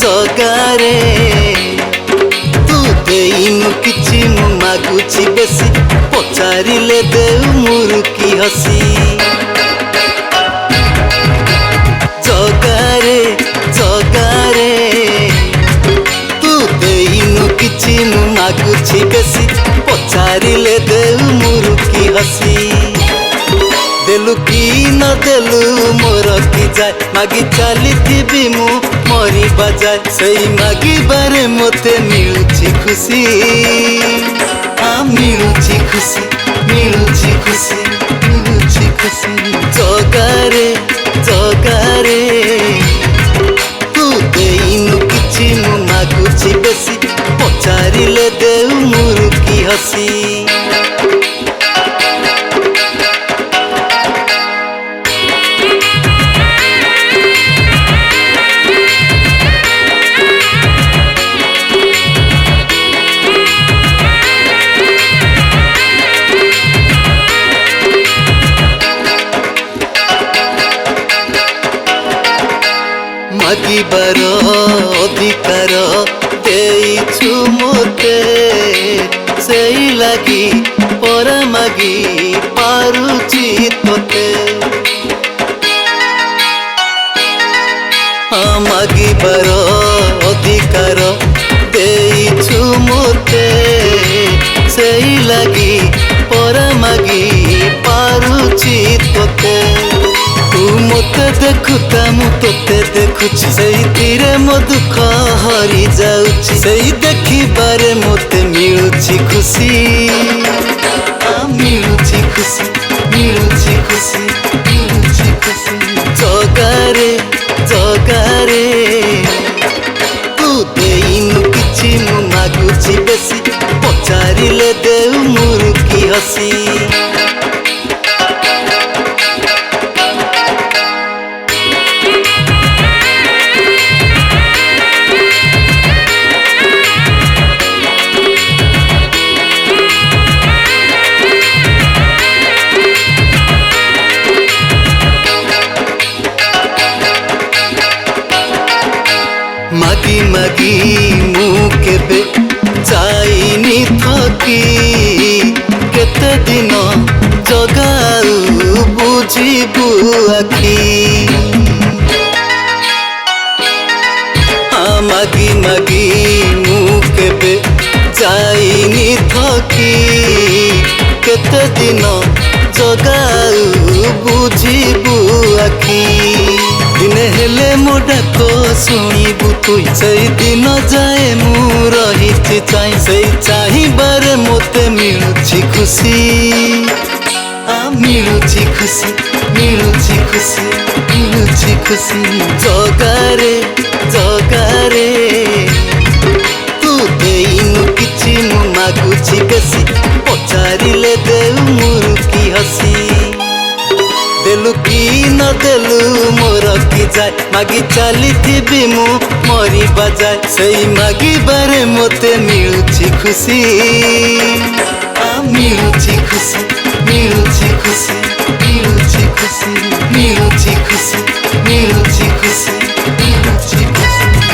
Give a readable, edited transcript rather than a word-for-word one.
जगारे तू देइनु किछि मु मागुछि बेसी पचारिले देउ मुरुकी हसी जगारे जगारे तू देइनु किछि मु मागुछि बेसी पचारिले देउ मुरुकी हसी देलु कि न देलु मोर कि जाए मागी चली थी मु मरी बजाए सही मागी बारे मते मिलुची खुशी मिलुची खुशी मिलुची खुशी मिलुची खुशी जगारे जगारे तू देइनु किछि मु मागुछि बेसी पचारिले देउ मुरुकी हसी मागिबार अधिकार देइछु मोते सेई लागी पर मागी पारुची तोते मागिबार अधिकार देइछु मोते सेई लागी पर मागी पारुची तोते तू मते देखुता मु तोते देखुछि सेइतिरे मो दुख हरि जाउछि सेइ देखिबारे मते मिलुछि खुशी मिलुछि खुशी मिलुछि खुशी मिलुछि खुशी जगारे जगारे तू देइनु किछि मु मागुछि बेसी पचारिले देउ मुरुकी हसी मागी मागी मु केबे जाइनी थकी केते दिन जगाऊ बुझिबु आखी मागी मागी मु केबे जाइनी थकी केते दिन जगाऊ बुझिबु आखी दिने हेले मो डाक शुणिबु तुई सेई दिन जाए मु रहिछि चाहि सेई चाहिबारे मते मिलुछि खुशी मिलुछि खुशी मिलुछि खुशी मिलुछि खुशी जगारे जगारे तू देइनु किछि मु मागुछि बेसी पचारिले देउ मुरुकी हसी देलु कि न देलु मोर कि जाए मागी चली थी मु मरी बजाए सही मागी बारे मते मिलुछि खुशी मिलुछि खुशी मिलुछि खुशी मिलुछि खुशी मिलुछि खुशी मिलुछि खुशी मिलुछि खुशी